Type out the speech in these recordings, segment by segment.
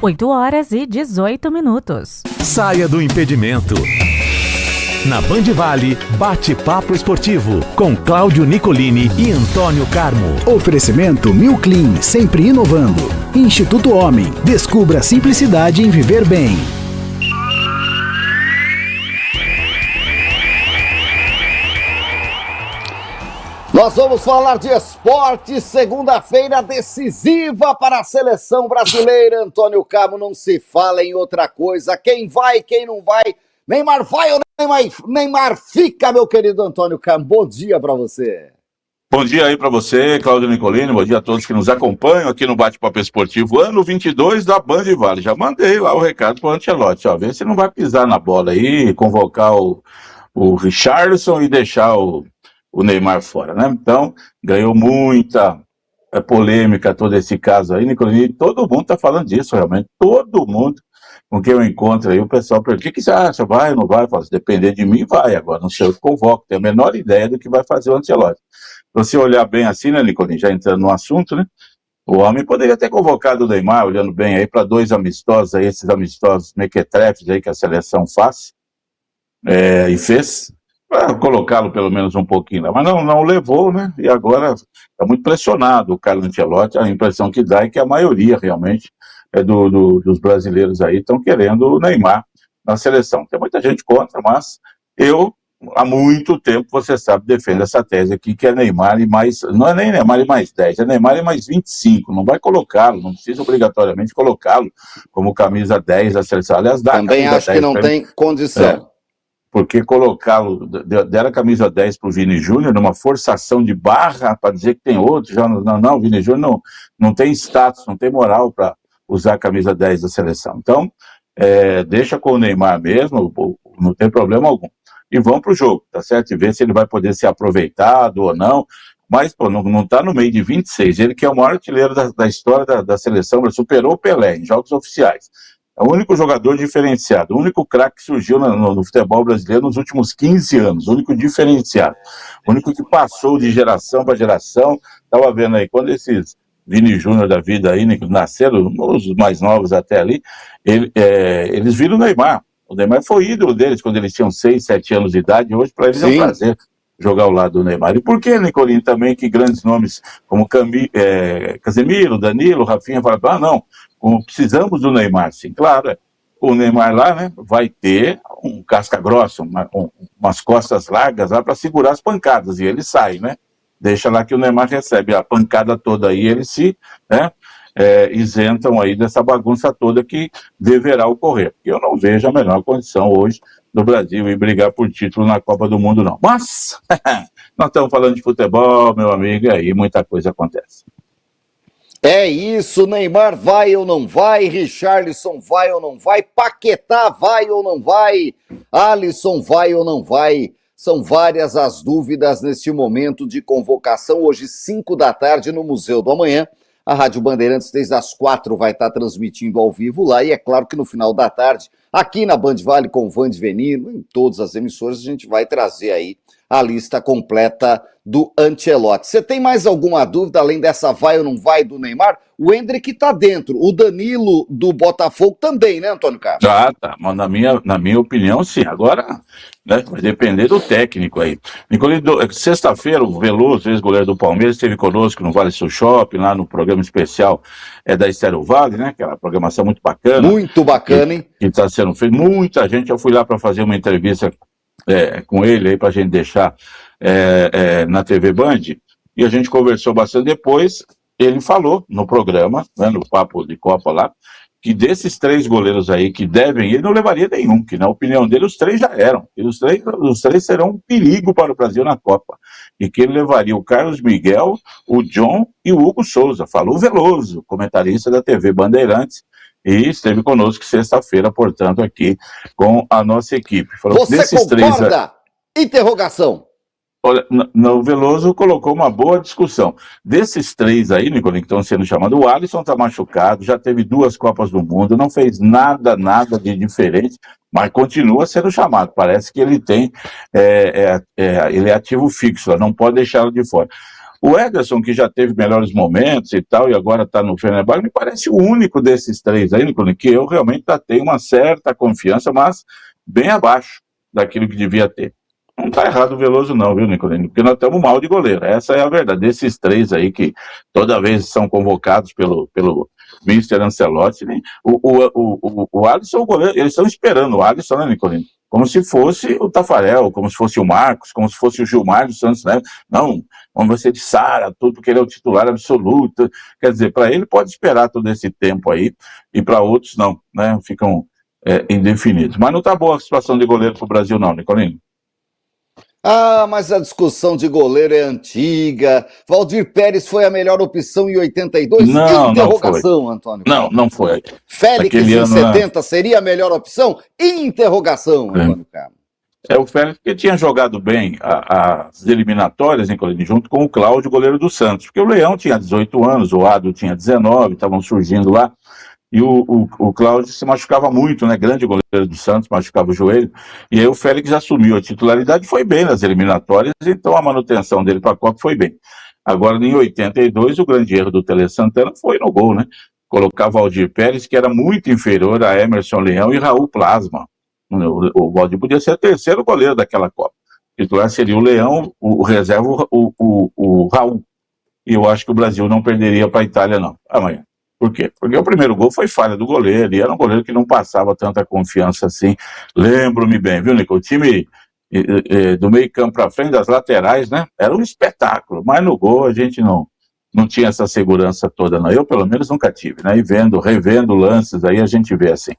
8h18. Saia do impedimento. Na Band Vale, bate-papo esportivo com Cláudio Nicolini e Antônio Carmo. Oferecimento Mil Clean, sempre inovando. Instituto Homem, descubra a simplicidade em viver bem. Nós vamos falar de esporte, segunda-feira decisiva para a seleção brasileira. Antônio Carmo, não se fala em outra coisa. Quem vai, quem não vai? Neymar vai ou Neymar fica, meu querido Antônio Carmo? Bom dia para você. Bom dia aí para você, Cláudio Nicolini. Bom dia a todos que nos acompanham aqui no Bate-Papo Esportivo, ano 22 da Band Vale. Já mandei lá o recado para o Ancelotti, ó, vê se não vai pisar na bola aí, convocar o Richarlison e deixar o Neymar fora, né? Então, ganhou muita polêmica todo esse caso aí, Nicolini. Todo mundo tá falando disso, realmente. Todo mundo com quem eu encontro aí, o pessoal pergunta, o que você acha? Vai ou não vai? Se depender de mim, vai. Agora, não sei, eu convoco. Tenho a menor ideia do que vai fazer o Ancelotti. Se você olhar bem assim, né, Nicolini, já entrando no assunto, né? O homem poderia ter convocado o Neymar, olhando bem aí, para 2 amistosos aí, esses amistosos mequetrefes aí que a seleção faz, e fez, para colocá-lo pelo menos um pouquinho lá. Mas não levou, né? E agora está muito pressionado o Carlo Ancelotti. A impressão que dá é que a maioria realmente dos brasileiros aí estão querendo o Neymar na seleção. Tem muita gente contra, mas eu, há muito tempo, você sabe, defendo essa tese aqui, que é Neymar e mais, não é nem Neymar e mais 10, é Neymar e mais 25, não vai colocá-lo, não precisa obrigatoriamente colocá-lo como camisa 10 da seleção. Aliás, dá também acho que não tem condição. Porque colocá-lo, deram a camisa 10 para o Vini Júnior, numa forçação de barra, para dizer que tem outro, já não, o Vini Júnior não tem status, não tem moral para usar a camisa 10 da seleção. Então, deixa com o Neymar mesmo, não tem problema algum. E vão para o jogo, tá certo? E ver se ele vai poder ser aproveitado ou não. Mas, pô, não está no meio de 26. Ele que é o maior artilheiro da história da seleção, superou o Pelé em jogos oficiais. É o único jogador diferenciado, o único craque que surgiu no futebol brasileiro nos últimos 15 anos, o único diferenciado, o único que passou de geração para geração. Estava vendo aí, quando esses Vini Júnior da vida aí, nasceram, os mais novos até ali, eles viram o Neymar. O Neymar foi ídolo deles quando eles tinham 6, 7 anos de idade, hoje para eles é um prazer jogar ao lado do Neymar. E por que, Nicolini, também que grandes nomes como Casemiro, Danilo, Rafinha, falaram, precisamos do Neymar, sim, claro, o Neymar lá, né, vai ter um casca grossa, umas costas largas lá para segurar as pancadas, e ele sai, né, deixa lá que o Neymar recebe a pancada toda aí, eles se, isentam aí dessa bagunça toda que deverá ocorrer. Eu não vejo a menor condição hoje do Brasil ir brigar por título na Copa do Mundo, não. Mas, nós estamos falando de futebol, meu amigo, e aí muita coisa acontece. É isso, Neymar vai ou não vai, Richarlison vai ou não vai, Paquetá vai ou não vai, Alisson vai ou não vai. São várias as dúvidas neste momento de convocação. Hoje, 5 da tarde, no Museu do Amanhã. A Rádio Bandeirantes, desde as 4, vai estar transmitindo ao vivo lá. E é claro que no final da tarde, aqui na Band Vale, com o Vande Venino, em todas as emissoras, a gente vai trazer aí a lista completa do Ancelotti. Você tem mais alguma dúvida, além dessa vai ou não vai do Neymar? O Endrick tá dentro, o Danilo do Botafogo também, né, Antônio Carlos? Tá, mas na minha opinião, sim. Agora, né, vai depender do técnico aí. Sexta-feira, o Veloso, ex-goleiro do Palmeiras, esteve conosco no Vale Sul Shopping, lá no programa especial da Estéreo Vale, né, aquela programação muito bacana. Muito bacana, hein? Que está sendo feito. Muita gente, eu fui lá para fazer uma entrevista com ele aí, para a gente deixar na TV Band, e a gente conversou bastante. Depois, ele falou no programa, né, no Papo de Copa lá, que desses 3 goleiros aí que devem, ele não levaria nenhum, que na opinião dele os 3 já eram, e os três serão um perigo para o Brasil na Copa, e que ele levaria o Carlos Miguel, o John e o Hugo Souza. Falou o Veloso, comentarista da TV Bandeirantes, e esteve conosco sexta-feira, portanto, aqui com a nossa equipe. Falou, você concorda? Interrogação. Olha, o Veloso colocou uma boa discussão. Desses 3 aí, Nicolini, que estão sendo chamados, o Alisson está machucado, já teve 2 Copas do Mundo, não fez nada de diferente, mas continua sendo chamado. Parece que ele tem, ele é ativo fixo, não pode deixá-lo de fora. O Ederson, que já teve melhores momentos e tal, e agora está no Fenerbahçe, me parece o único desses três aí, Nicolini, que eu realmente tenho uma certa confiança, mas bem abaixo daquilo que devia ter. Não está errado o Veloso não, viu, Nicolini? Porque nós estamos mal de goleiro. Essa é a verdade. Desses três aí que toda vez são convocados pelo Mr. Ancelotti, né? O Alisson, o goleiro, eles estão esperando o Alisson, né, Nicolini? Como se fosse o Tafarel, como se fosse o Marcos, como se fosse o Gilmar dos Santos, né? Não, vamos ser de Sara, tudo, porque ele é o titular absoluto. Quer dizer, para ele pode esperar todo esse tempo aí, e para outros não, né? Ficam indefinidos. Mas não está boa a situação de goleiro para o Brasil não, Nicolini. Ah, mas a discussão de goleiro é antiga. Valdir Pérez foi a melhor opção em 82? Não, Interrogação, não foi. Antônio. Não foi. Félix em 70 seria a melhor opção? Interrogação, Antônio Carlos. O Félix que tinha jogado bem as eliminatórias, inclusive, junto com o Cláudio, goleiro do Santos, porque o Leão tinha 18 anos, o Ado tinha 19, estavam surgindo lá. E o Cláudio se machucava muito, né? Grande goleiro do Santos, machucava o joelho. E aí o Félix assumiu a titularidade, foi bem nas eliminatórias, então a manutenção dele para a Copa foi bem. Agora, em 82, o grande erro do Tele Santana foi no gol, né? Colocar Valdir Pérez, que era muito inferior a Emerson Leão e Raul Plasma. O Valdir podia ser o terceiro goleiro daquela Copa. O titular seria o Leão, o reserva, o Raul. E eu acho que o Brasil não perderia para a Itália, não, amanhã. Por quê? Porque o primeiro gol foi falha do goleiro, e era um goleiro que não passava tanta confiança assim. Lembro-me bem, viu, Nico? O time do meio campo para frente, das laterais, né? Era um espetáculo, mas no gol a gente não tinha essa segurança toda, não. Eu, pelo menos, nunca tive, né? E revendo lances, aí a gente vê assim.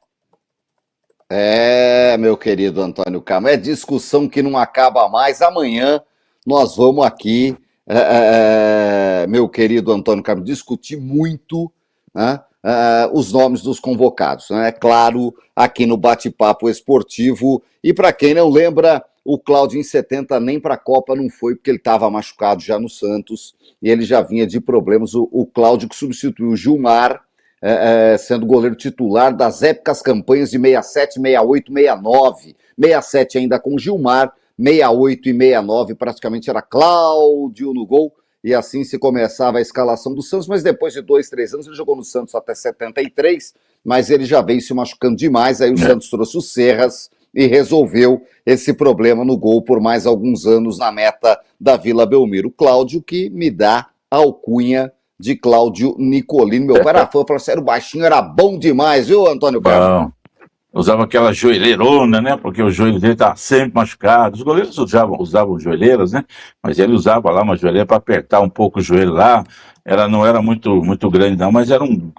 Meu querido Antônio Carmo, é discussão que não acaba mais. Amanhã nós vamos aqui, meu querido Antônio Carmo, discutir muito, né, os nomes dos convocados, né? Claro, aqui no Bate-Papo Esportivo. E para quem não lembra, o Cláudio em 70 nem para a Copa não foi, porque ele estava machucado já no Santos e ele já vinha de problemas. O Cláudio que substituiu o Gilmar, sendo goleiro titular das épicas campanhas de 67, 68, 69. 67 ainda com Gilmar, 68 e 69 praticamente era Cláudio no gol. E assim se começava a escalação do Santos, mas depois de 2, 3 anos, ele jogou no Santos até 73, mas ele já veio se machucando demais, aí o Santos trouxe o Serras e resolveu esse problema no gol por mais alguns anos na meta da Vila Belmiro. O Cláudio que me dá a alcunha de Cláudio Nicolini. Meu pai era fã, falou assim, o baixinho era bom demais, viu, Antônio Carlos? Usava aquela joelheirona, né? Porque o joelho dele estava sempre machucado. Os goleiros usavam joelheiras, né? Mas ele usava lá uma joelheira para apertar um pouco o joelho lá. Não era muito grande, não, mas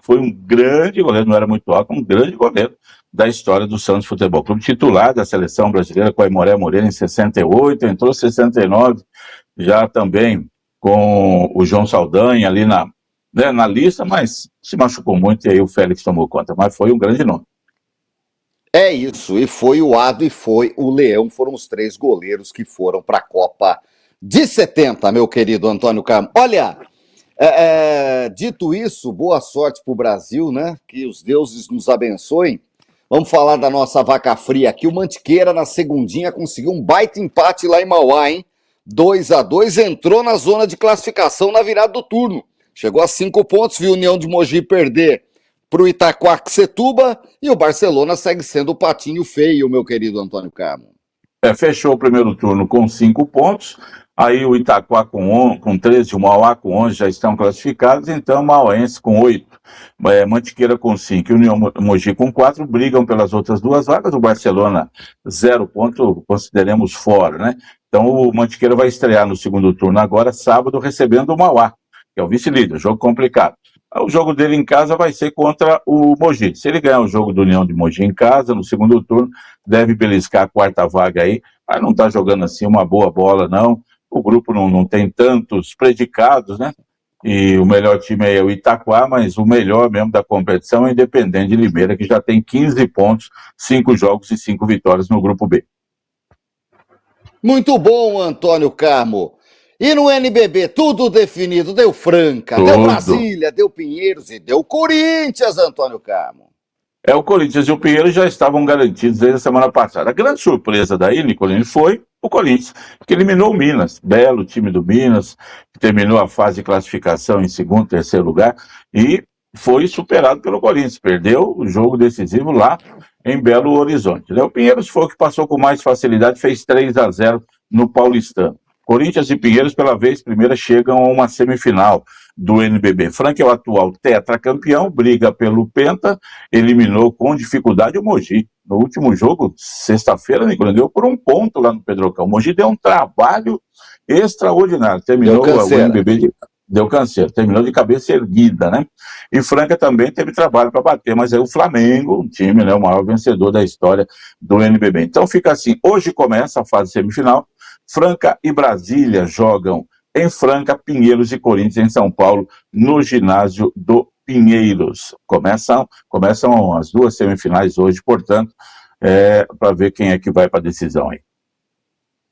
foi um grande goleiro, não era muito alto, um grande goleiro da história do Santos Futebol Clube, titular da seleção brasileira com a Aimoré Moreira em 68, entrou em 69, já também com o João Saldanha ali na lista, mas se machucou muito e aí o Félix tomou conta. Mas foi um grande nome. É isso, e foi o Ado e foi o Leão, foram os três goleiros que foram para a Copa de 70, meu querido Antônio Carmo. Olha, dito isso, boa sorte para o Brasil, né? Que os deuses nos abençoem. Vamos falar da nossa vaca fria aqui. O Mantiqueira, na segundinha, conseguiu um baita empate lá em Mauá, hein? 2-2, entrou na zona de classificação na virada do turno. Chegou a 5 pontos, viu o União de Mogi perder para o Itaquaquecetuba e o Barcelona segue sendo o patinho feio, meu querido Antônio Carmo. Fechou o primeiro turno com 5 pontos, aí o Itaquá com 13, o Mauá com 11 já estão classificados, então o Mauense com 8, Mantiqueira com 5 e o União Mogi com 4 brigam pelas outras duas vagas, o Barcelona 0 ponto, consideremos fora, né? Então o Mantiqueira vai estrear no segundo turno agora, sábado, recebendo o Mauá, que é o vice-líder, jogo complicado. O jogo dele em casa vai ser contra o Mogi. Se ele ganhar o jogo do União de Mogi em casa, no segundo turno, deve beliscar a quarta vaga aí, mas não está jogando assim uma boa bola, não. O grupo não tem tantos predicados, né? E o melhor time aí é o Itaquá, mas o melhor mesmo da competição é o Independente de Limeira, que já tem 15 pontos, 5 jogos e 5 vitórias no grupo B. Muito bom, Antônio Carmo. E no NBB, tudo definido, deu Franca, tudo. Deu Brasília, deu Pinheiros e deu Corinthians, Antônio Carmo. O Corinthians e o Pinheiros já estavam garantidos desde a semana passada. A grande surpresa daí, Nicolini, foi o Corinthians, que eliminou o Minas. Belo time do Minas, que terminou a fase de classificação em segundo, terceiro lugar, e foi superado pelo Corinthians. Perdeu o jogo decisivo lá em Belo Horizonte. O Pinheiros foi o que passou com mais facilidade, fez 3-0 no Paulistano. Corinthians e Pinheiros, pela vez primeira, chegam a uma semifinal do NBB. Franca é o atual tetracampeão, briga pelo Penta, eliminou com dificuldade o Mogi. No último jogo, sexta-feira, Nicolás, deu por um ponto lá no Pedrocão. O Mogi deu um trabalho extraordinário. Terminou o NBB deu canseiro, terminou de cabeça erguida, né? E Franca também teve trabalho para bater, mas aí o Flamengo, um time, né, o maior vencedor da história do NBB. Então fica assim, hoje começa a fase semifinal, Franca e Brasília jogam em Franca, Pinheiros e Corinthians em São Paulo, no ginásio do Pinheiros. Começam as duas semifinais hoje, portanto, para ver quem é que vai para a decisão aí.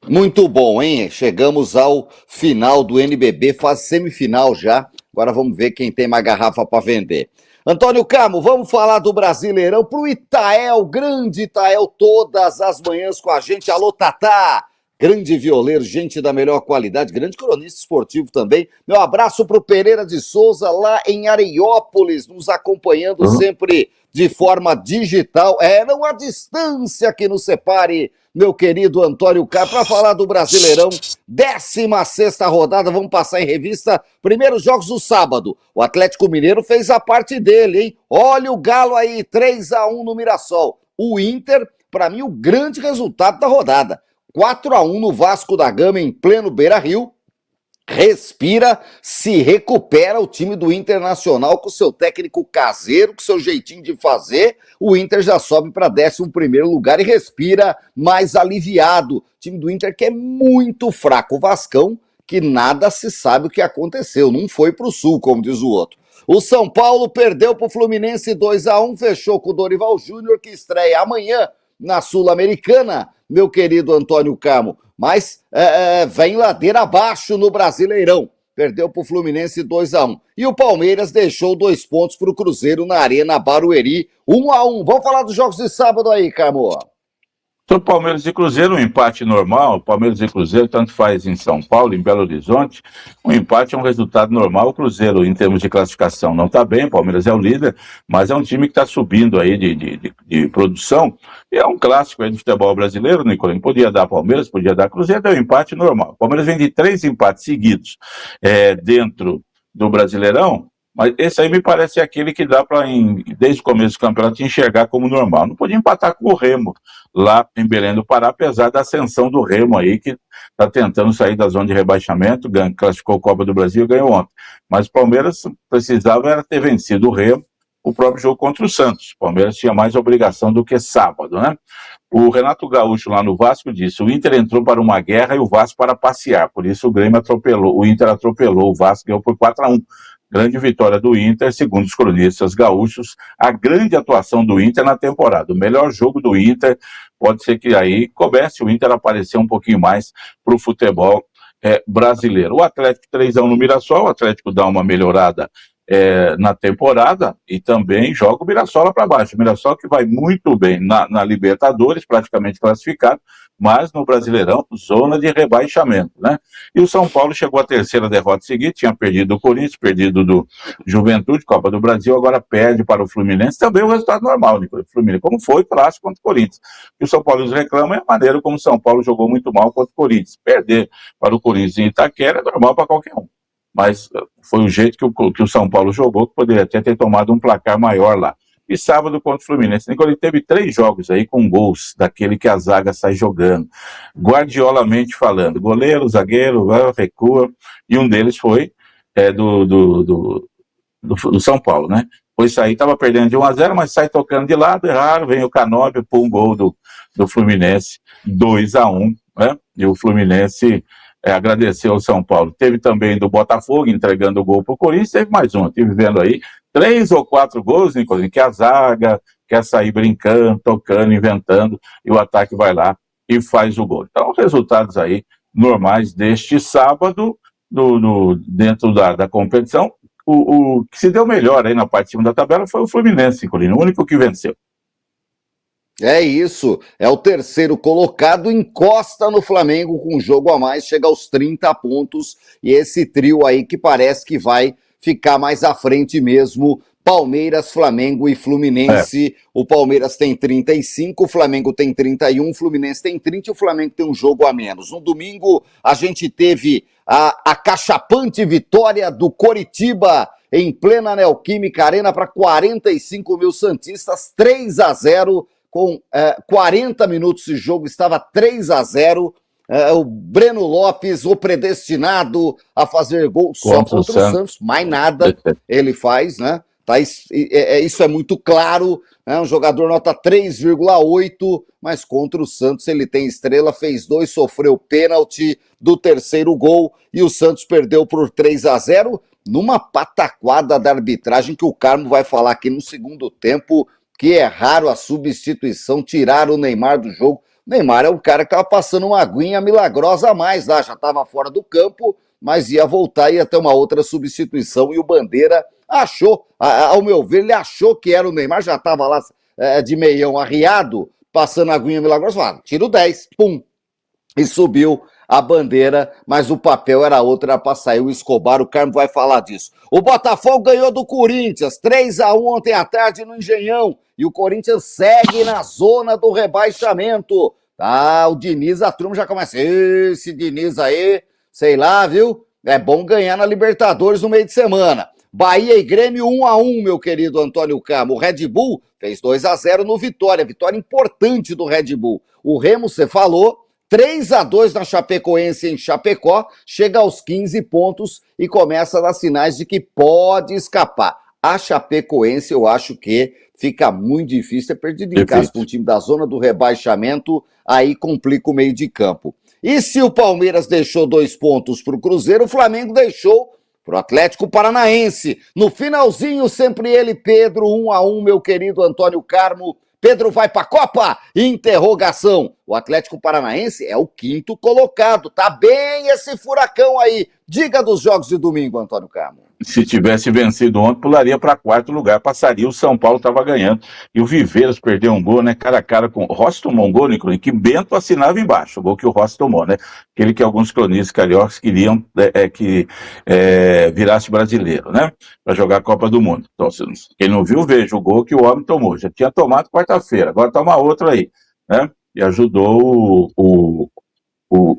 Muito bom, hein? Chegamos ao final do NBB, fase semifinal já. Agora vamos ver quem tem mais garrafa para vender. Antônio Carmo, vamos falar do Brasileirão pro Itael, grande Itael, todas as manhãs com a gente. Alô, Tatá! Grande violeiro, gente da melhor qualidade, grande cronista esportivo também. Meu abraço pro Pereira de Souza, lá em Areiópolis, nos acompanhando sempre de forma digital. Não há distância que nos separe, meu querido Antônio Carmo, para falar do Brasileirão, 16ª rodada, vamos passar em revista. Primeiros jogos do sábado, o Atlético Mineiro fez a parte dele, hein? Olha o Galo aí, 3-1 no Mirassol. O Inter, para mim, o grande resultado da rodada. 4-1 no Vasco da Gama, em pleno Beira-Rio. Respira, se recupera o time do Internacional com seu técnico caseiro, com seu jeitinho de fazer. O Inter já sobe para 11º lugar e respira mais aliviado. O time do Inter que é muito fraco. O Vascão, que nada se sabe o que aconteceu. Não foi para o Sul, como diz o outro. O São Paulo perdeu para o Fluminense 2-1, fechou com o Dorival Júnior, que estreia amanhã na Sul-Americana, meu querido Antônio Carmo, mas vem ladeira abaixo no Brasileirão. Perdeu para o Fluminense 2-1. E o Palmeiras deixou 2 pontos para o Cruzeiro na Arena Barueri, 1-1. Vamos falar dos jogos de sábado aí, Carmo. Sobre Palmeiras e Cruzeiro, um empate normal. Palmeiras e Cruzeiro tanto faz em São Paulo, em Belo Horizonte. Um empate é um resultado normal. O Cruzeiro, em termos de classificação, não está bem. O Palmeiras é o líder, mas é um time que está subindo aí de produção. E é um clássico aí do futebol brasileiro, Nicolino. Podia dar Palmeiras, podia dar Cruzeiro, deu um empate normal. O Palmeiras vem de 3 empates seguidos dentro do Brasileirão. Mas esse aí me parece aquele que dá para, desde o começo do campeonato, enxergar como normal. Não podia empatar com o Remo, lá em Belém do Pará, apesar da ascensão do Remo aí, que está tentando sair da zona de rebaixamento, classificou a Copa do Brasil e ganhou ontem. Mas o Palmeiras precisava era ter vencido o Remo, o próprio jogo contra o Santos. O Palmeiras tinha mais obrigação do que sábado, né? O Renato Gaúcho lá no Vasco disse: o Inter entrou para uma guerra e o Vasco para passear. Por isso o Inter atropelou o Vasco, ganhou por 4-1. Grande vitória do Inter, segundo os cronistas gaúchos, a grande atuação do Inter na temporada. O melhor jogo do Inter, pode ser que aí comece o Inter a aparecer um pouquinho mais para o futebol brasileiro. O Atlético 3-1 no Mirassol, o Atlético dá uma melhorada na temporada e também joga o Mirassol lá para baixo. O Mirassol que vai muito bem na Libertadores, praticamente classificado, mas no Brasileirão, zona de rebaixamento, né? E o São Paulo chegou à 3ª derrota seguinte, tinha perdido o Corinthians, perdido do Juventude, Copa do Brasil, agora perde para o Fluminense, também o resultado normal, Nicolas. Fluminense, como foi clássico contra o Corinthians. E o São Paulo reclama a maneira como o São Paulo jogou muito mal contra o Corinthians. Perder para o Corinthians em Itaquera é normal para qualquer um. Mas foi o jeito que o São Paulo jogou, que poderia até ter tomado um placar maior lá. E sábado contra o Fluminense. Ele teve 3 jogos aí com gols daquele que a zaga sai jogando. Guardiolamente falando, goleiro, zagueiro, recua, e um deles foi do São Paulo, né? Foi sair, estava perdendo de 1-0, mas sai tocando de lado, erraram, vem o Canóbio, pum, gol do Fluminense, 2-1, né? E o Fluminense agradeceu ao São Paulo. Teve também do Botafogo, entregando o gol para o Corinthians, teve mais um, estive vendo aí, 3 ou 4 gols, Nicolas, que a zaga quer sair brincando, tocando, inventando, e o ataque vai lá e faz o gol. Então, resultados aí normais deste sábado, dentro da competição. O que se deu melhor aí na parte de cima da tabela foi o Fluminense, Nicolino, o único que venceu. É isso, é o terceiro colocado, encosta no Flamengo com um jogo a mais, chega aos 30 pontos, e esse trio aí que parece que vai ficar mais à frente mesmo, Palmeiras, Flamengo e Fluminense. O Palmeiras tem 35, o Flamengo tem 31, o Fluminense tem 30 e o Flamengo tem um jogo a menos. No domingo a gente teve a cachapante vitória do Coritiba em plena Neoquímica Arena para 45 mil santistas, 3-0, com 40 minutos de jogo, estava 3-0. O Breno Lopes, o predestinado a fazer gol só contra o Santos, mais nada ele faz, né? Tá, isso é muito claro, né? Um jogador nota 3,8, mas contra o Santos ele tem estrela, fez 2, sofreu pênalti do terceiro gol e o Santos perdeu por 3-0 numa pataquada da arbitragem que o Carmo vai falar aqui no segundo tempo, que é raro a substituição, tirar o Neymar do jogo. O Neymar é um cara que estava passando uma aguinha milagrosa a mais lá, já estava fora do campo, mas ia voltar, ia ter uma outra substituição, e o Bandeira achou, ao meu ver, ele achou que era o Neymar, já estava lá de meião arriado, passando a aguinha milagrosa, falou, tira o 10, pum, e subiu a bandeira, mas o papel era outro, era para sair o Escobar, o Carmo vai falar disso. O Botafogo ganhou do Corinthians, 3-1 ontem à tarde no Engenhão, e o Corinthians segue na zona do rebaixamento. Ah, o Diniz, a turma já começa, esse Diniz aí, sei lá, viu? É bom ganhar na Libertadores no meio de semana. Bahia e Grêmio 1-1, meu querido Antônio Carmo. O Red Bull fez 2-0 no Vitória, vitória importante do Red Bull. O Remo, você falou, 3-2 na Chapecoense em Chapecó, chega aos 15 pontos e começa a dar sinais de que pode escapar. A Chapecoense, eu acho que fica muito difícil, ter perdido em casa com um time da zona do rebaixamento, aí complica o meio de campo. E se o Palmeiras deixou 2 pontos para o Cruzeiro, o Flamengo deixou para o Atlético Paranaense. No finalzinho, sempre ele, Pedro, 1-1, meu querido Antônio Carmo. Pedro vai para a Copa? Interrogação. O Atlético Paranaense é o 5º colocado. Tá bem esse furacão aí. Diga dos jogos de domingo, Antônio Carmo. Se tivesse vencido ontem, pularia para 4º lugar, passaria, o São Paulo estava ganhando. E o Viveiros perdeu um gol, né, cara a cara com o Rossi, tomou um gol, Nicolini, que Bento assinava embaixo, o gol que o Rossi tomou, né, aquele que alguns cronistas cariocas queriam que virasse brasileiro, né, para jogar a Copa do Mundo. Então, quem não viu, veja o gol que o homem tomou, já tinha tomado quarta-feira, agora toma outro aí, né, e ajudou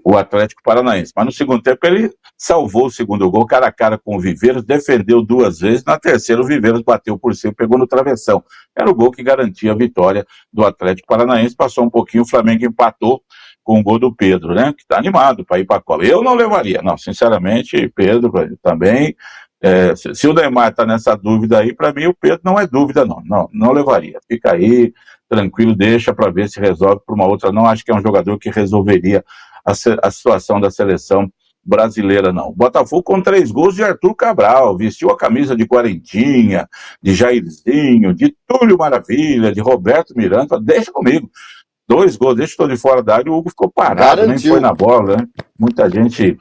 o Atlético Paranaense. Mas no segundo tempo ele salvou o segundo gol, cara a cara com o Viveiros, defendeu 2 vezes, na terceira o Viveiros bateu por cima, pegou no travessão. Era o gol que garantia a vitória do Atlético Paranaense, passou um pouquinho, o Flamengo empatou com o gol do Pedro, né, que está animado para ir para a Copa. Eu não levaria, não, sinceramente, Pedro também, se o Neymar está nessa dúvida aí, para mim o Pedro não é dúvida, não levaria. Fica aí, tranquilo, deixa para ver se resolve por uma outra. Não acho que é um jogador que resolveria a situação da seleção brasileira, não. O Botafogo com 3 gols de Arthur Cabral, vestiu a camisa de Quarentinha, de Jairzinho, de Túlio Maravilha, de Roberto Miranda, deixa comigo. 2 gols, deixa eu de fora da área, o Hugo ficou parado, garantiu. Nem foi na bola, né? Muita gente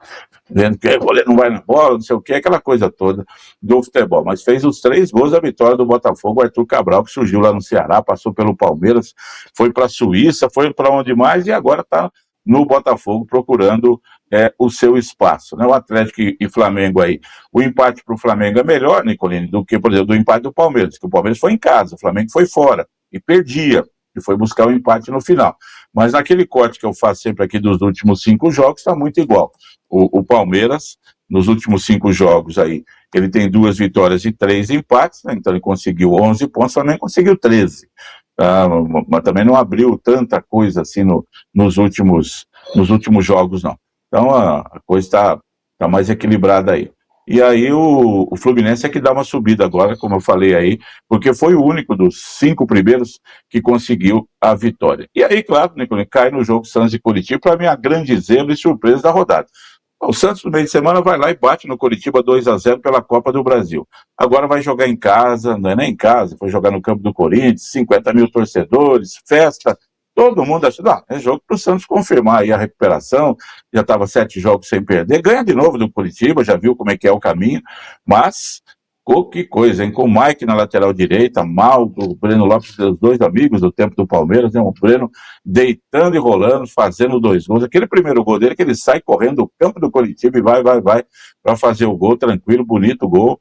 vendo que o goleiro não vai na bola, não sei o que, aquela coisa toda do futebol. Mas fez os 3 gols da vitória do Botafogo, o Arthur Cabral, que surgiu lá no Ceará, passou pelo Palmeiras, foi para a Suíça, foi para onde mais e agora está no Botafogo procurando o seu espaço, né? O Atlético e Flamengo aí, o empate para o Flamengo é melhor, Nicolini, do que, por exemplo, do empate do Palmeiras, que o Palmeiras foi em casa, o Flamengo foi fora e perdia, e foi buscar o empate no final. Mas naquele corte que eu faço sempre aqui dos últimos 5 jogos, está muito igual. O Palmeiras, nos últimos 5 jogos aí, ele tem 2 vitórias e 3 empates, né? Então ele conseguiu 11 pontos, o Flamengo conseguiu 13. Mas também não abriu tanta coisa assim nos últimos jogos, não. Então a coisa está mais equilibrada aí. E aí o Fluminense é que dá uma subida agora, como eu falei aí, porque foi o único dos 5 primeiros que conseguiu a vitória. E aí, claro, Nicolini, cai no jogo Santos e Coritiba, para mim a grande zebra e surpresa da rodada. O Santos no meio de semana vai lá e bate no Coritiba 2-0 pela Copa do Brasil. Agora vai jogar em casa, não é nem em casa, foi jogar no campo do Corinthians, 50 mil torcedores, festa, todo mundo acha, não, é jogo para o Santos confirmar aí a recuperação, já estava 7 jogos sem perder, ganha de novo do Coritiba, já viu como é que é o caminho, mas Que coisa, hein? Com o Mike na lateral direita, mal, o Breno Lopes, os dois amigos do tempo do Palmeiras, né? O Breno deitando e rolando, fazendo 2 gols. Aquele primeiro gol dele, que ele sai correndo do campo do Coritiba e vai, para fazer o gol, tranquilo, bonito gol.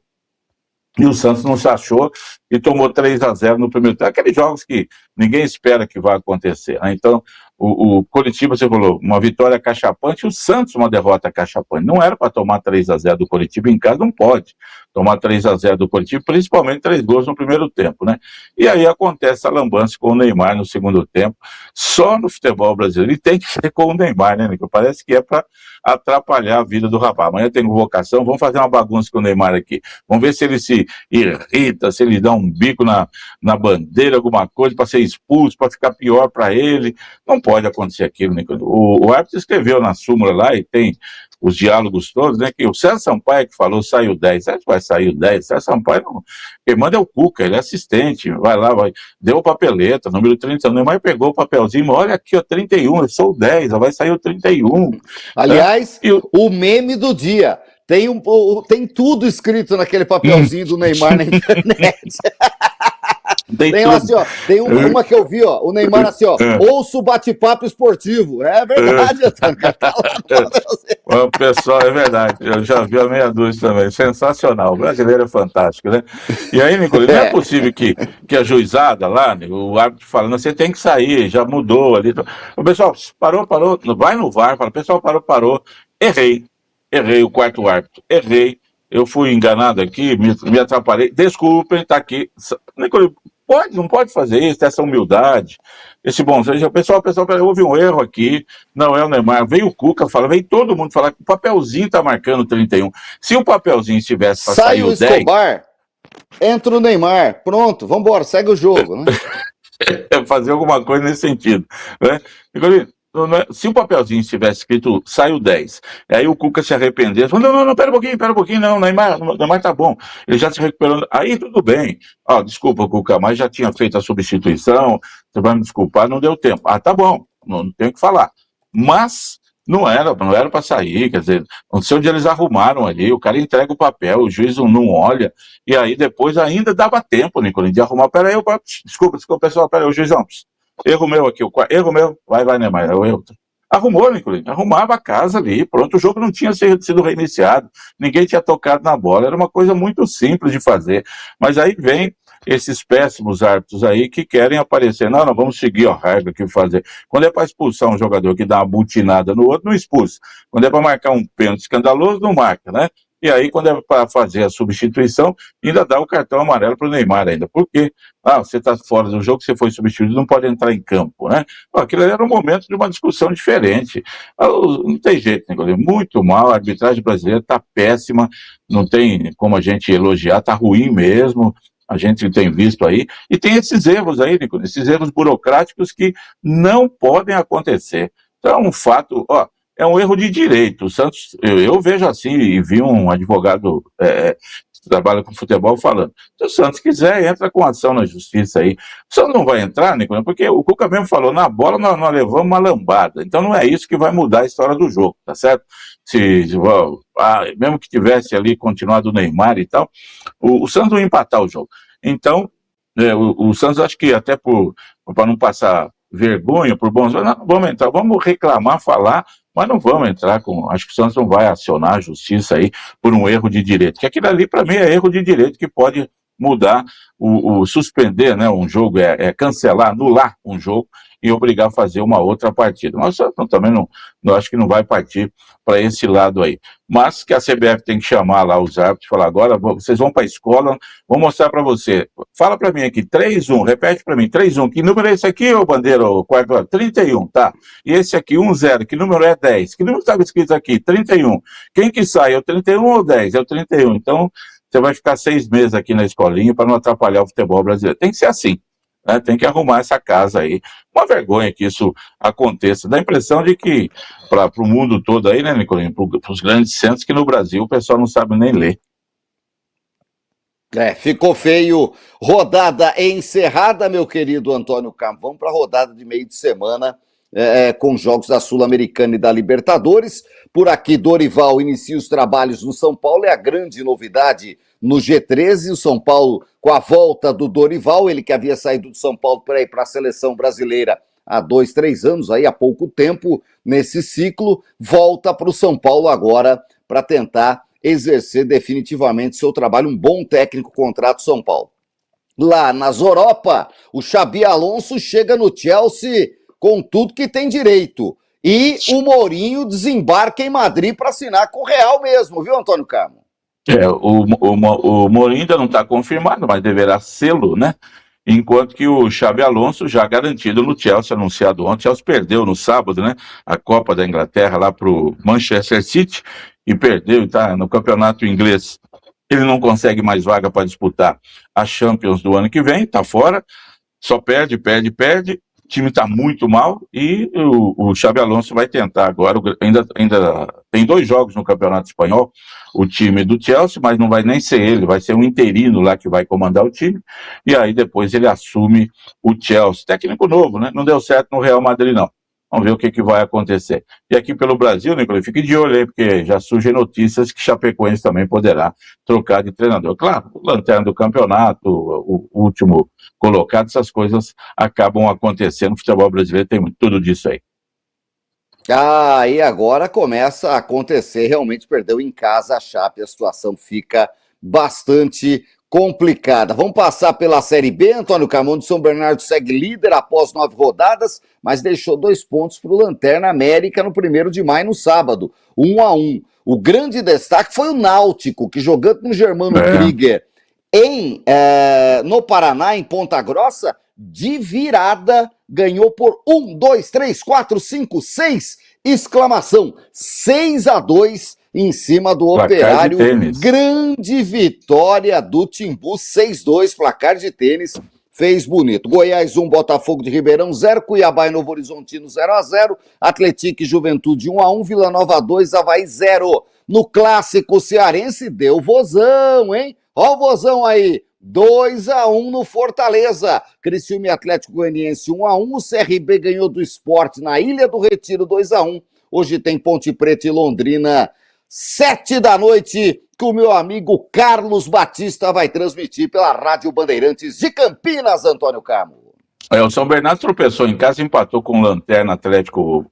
E o Santos não se achou e tomou 3-0 no primeiro tempo. Aqueles jogos que ninguém espera que vá acontecer, né? Então, o Coritiba, você falou, uma vitória cachapante, o Santos uma derrota cachapante. Não era para tomar 3-0 do Coritiba em casa, não pode tomar 3-0 do Coritiba, principalmente 3 gols no primeiro tempo, né? E aí acontece a lambança com o Neymar no segundo tempo, só no futebol brasileiro, e tem que ser com o Neymar, né, Nico? Parece que é para atrapalhar a vida do rapaz. Amanhã tem convocação, vamos fazer uma bagunça com o Neymar aqui. Vamos ver se ele se irrita, se ele dá um bico na bandeira, alguma coisa, para ser expulso, para ficar pior para ele. Não pode acontecer aquilo, né? O árbitro escreveu na súmula lá, e tem os diálogos todos, né, que o César Sampaio que falou, saiu 10, vai sair o 10, César Sampaio não, quem manda é o Cuca, ele é assistente, vai lá, deu o papeleta, número 30, o Neymar pegou o papelzinho, olha aqui, ó, 31, eu sou o 10, vai sair o 31. Aliás, o meme do dia, tem tudo escrito naquele papelzinho do Neymar na internet. Tem lá assim, ó, tem uma que eu vi, ó, o Neymar assim, ó, ouça o bate-papo esportivo. É verdade, Antônio, tá lá. O pessoal, é verdade, eu já vi a meia dúzia também, sensacional, o brasileiro é fantástico, né? E aí, Nicolas, não é possível que a juizada lá, o árbitro falando, você tem que sair, já mudou ali. O pessoal, parou, vai no VAR, fala, pessoal, parou, errei o quarto árbitro, errei, eu fui enganado aqui, me atrapalhei, desculpem, tá aqui. Nicolas, não pode fazer isso, essa humildade, esse bom senso. Pessoal, houve um erro aqui, não é o Neymar. Veio o Cuca, veio todo mundo falar que o papelzinho tá marcando 31. Se o papelzinho estivesse para sair o 10... Sai o Escobar, entra o Neymar, pronto, vambora, segue o jogo, né? Fazer alguma coisa nesse sentido, né? Se o papelzinho estivesse escrito, sai o 10, aí o Cuca se arrepender, falou, não, pera um pouquinho, não, Neymar tá bom, ele já se recuperando, aí tudo bem, desculpa, Cuca, mas já tinha feito a substituição, você vai me desculpar, não deu tempo, tá bom, não tenho o que falar, mas não era para sair, quer dizer, não sei onde eles arrumaram ali, o cara entrega o papel, o juiz não olha, e aí depois ainda dava tempo, Nicolas, de arrumar, peraí, desculpa, pessoal, peraí, o juizão, erro meu aqui, erro meu, vai, Neymar, é o erro. Arrumou, Nicolas, arrumava a casa ali, pronto, o jogo não tinha sido reiniciado, ninguém tinha tocado na bola, era uma coisa muito simples de fazer, mas aí vem esses péssimos árbitros aí que querem aparecer, não, vamos seguir a regra que fazer. Quando é para expulsar um jogador que dá uma butinada no outro, não expulsa. Quando é para marcar um pênalti escandaloso, não marca, né? E aí, quando é para fazer a substituição, ainda dá o cartão amarelo para o Neymar ainda. Por quê? Você está fora do jogo, você foi substituído, não pode entrar em campo, né? Aquilo era um momento de uma discussão diferente. Não tem jeito, Nicolas. Muito mal, a arbitragem brasileira está péssima, não tem como a gente elogiar, está ruim mesmo. A gente tem visto aí, e tem esses erros aí, Nicolas, esses erros burocráticos que não podem acontecer. Então é um fato, é um erro de direito. O Santos, eu vejo assim, e vi um advogado que trabalha com futebol falando, se o Santos quiser, entra com ação na justiça aí. O Santos não vai entrar, Nicolas, porque o Cuca mesmo falou, na bola nós levamos uma lambada, então não é isso que vai mudar a história do jogo, tá certo? Mesmo que tivesse ali continuado o Neymar e tal, o Santos não ia empatar o jogo. Então, o Santos, acho que até para não passar vergonha, por bons, não, vamos entrar, vamos reclamar, falar, mas não vamos entrar acho que o Santos não vai acionar a justiça aí por um erro de direito, que aquilo ali para mim é erro de direito que pode mudar, suspender, né, um jogo, cancelar, anular um jogo e obrigar a fazer uma outra partida. Mas também não acho que não vai partir para esse lado aí. Mas que a CBF tem que chamar lá os árbitros e falar, agora vocês vão para a escola, vou mostrar para você. Fala para mim aqui, 3-1, repete para mim, 3-1, que número é esse aqui, ô bandeira, ô quarto? 31, tá. E esse aqui, 1-0, que número é 10? Que número estava escrito aqui? 31. Quem que sai, é o 31 ou 10? É o 31. Então, você vai ficar 6 meses aqui na escolinha para não atrapalhar o futebol brasileiro. Tem que ser assim, né? Tem que arrumar essa casa aí. Uma vergonha que isso aconteça. Dá a impressão de que, para o mundo todo aí, né, Nicolinho, para os grandes centros, que no Brasil o pessoal não sabe nem ler. Ficou feio. Rodada encerrada, meu querido Antônio Carmo. Vamos para a rodada de meio de semana. com jogos da Sul-Americana e da Libertadores. Por aqui, Dorival inicia os trabalhos no São Paulo, é a grande novidade no G13. O São Paulo, com a volta do Dorival, ele que havia saído do São Paulo para ir para a seleção brasileira há 2, 3 anos, aí há pouco tempo, nesse ciclo, volta para o São Paulo agora para tentar exercer definitivamente seu trabalho. Um bom técnico contrato São Paulo. Lá nas Europa, o Xabi Alonso chega no Chelsea com tudo que tem direito. E o Mourinho desembarca em Madrid para assinar com o Real mesmo, viu, Antônio Carmo? O Mourinho ainda não está confirmado, mas deverá sê-lo, né? Enquanto que o Xabi Alonso já garantido no Chelsea, anunciado ontem. O Chelsea perdeu no sábado, né? A Copa da Inglaterra lá para o Manchester City e perdeu, tá? No campeonato inglês. Ele não consegue mais vaga para disputar a Champions do ano que vem, tá fora, só perde. O time está muito mal e o Xabi Alonso vai tentar agora. Ainda tem 2 jogos no Campeonato Espanhol, o time do Chelsea, mas não vai nem ser ele, vai ser um interino lá que vai comandar o time. E aí depois ele assume o Chelsea. Técnico novo, né? Não deu certo no Real Madrid, não. Vamos ver o que vai acontecer. E aqui pelo Brasil, Nicolas, fique de olho aí, porque já surgem notícias que Chapecoense também poderá trocar de treinador. Claro, o lanterna do campeonato, o último colocado, essas coisas acabam acontecendo. O futebol brasileiro tem tudo disso aí. E agora começa a acontecer. Realmente perdeu em casa a Chape, a situação fica bastante complicada. Vamos passar pela Série B. Antônio Carmo de São Bernardo segue líder após 9 rodadas, mas deixou 2 pontos para o Lanterna América no 1º de maio, no sábado, 1-1. O grande destaque foi o Náutico, que jogando no Germano Krieger no Paraná, em Ponta Grossa, de virada, ganhou por 1, 2, 3, 4, 5, 6, exclamação, 6-2 em cima do Operário. Grande vitória do Timbu, 6-2, placar de tênis, fez bonito. Goiás 1, Botafogo de Ribeirão 0, Cuiabá e Novo Horizontino 0-0, Atlético e Juventude 1-1, Vila Nova 2, Avaí 0. No clássico cearense deu vozão, hein? Ó o vozão aí, 2-1 no Fortaleza. Criciúma e Atlético Goianiense 1-1, o CRB ganhou do Sport na Ilha do Retiro 2-1. Hoje tem Ponte Preta e Londrina 7 da noite, que o meu amigo Carlos Batista vai transmitir pela Rádio Bandeirantes de Campinas, Antônio Carmo. O São Bernardo tropeçou em casa, empatou com o Lanterna Atlético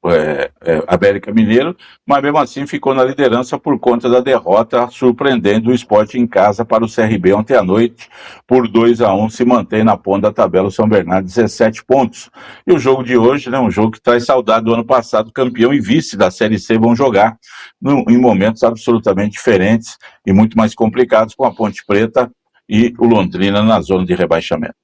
América Mineiro, mas mesmo assim ficou na liderança por conta da derrota, surpreendendo o Sport em casa para o CRB ontem à noite, por 2-1, se mantém na ponta da tabela o São Bernardo, 17 pontos. E o jogo de hoje, né, um jogo que traz saudade do ano passado, campeão e vice da Série C vão jogar em momentos absolutamente diferentes e muito mais complicados, com a Ponte Preta e o Londrina na zona de rebaixamento.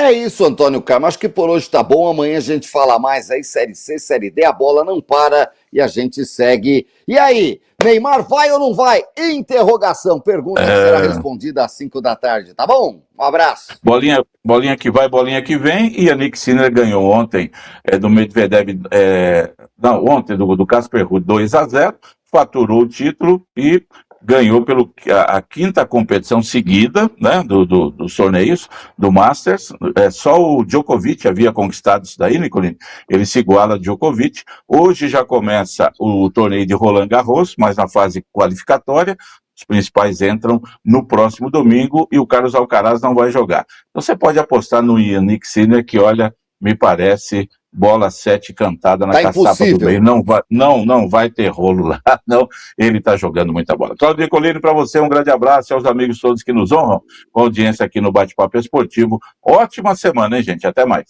É isso, Antônio Carmo. Acho que por hoje tá bom. Amanhã a gente fala mais aí, Série C, Série D. A bola não para e a gente segue. E aí, Neymar vai ou não vai? Interrogação. Pergunta que será respondida às 5 da tarde, tá bom? Um abraço. Bolinha que vai, bolinha que vem. E a Nick Sinner ganhou ontem do Medvedev, ontem do Casper Ruud 2-0, faturou o título e ganhou a 5ª competição seguida, né, dos torneios, do Masters. Só o Djokovic havia conquistado isso daí, Nicolini. Ele se iguala a Djokovic. Hoje já começa o torneio de Roland Garros, mas na fase qualificatória. Os principais entram no próximo domingo e o Carlos Alcaraz não vai jogar. Então você pode apostar no Yannick Sinner, que, olha, me parece bola 7 cantada na caçapa do meio. Não vai ter rolo lá, não. Ele está jogando muita bola. Cláudio Nicolini, para você, um grande abraço e aos amigos todos que nos honram com a audiência aqui no Bate-Papo Esportivo. Ótima semana, hein, gente? Até mais.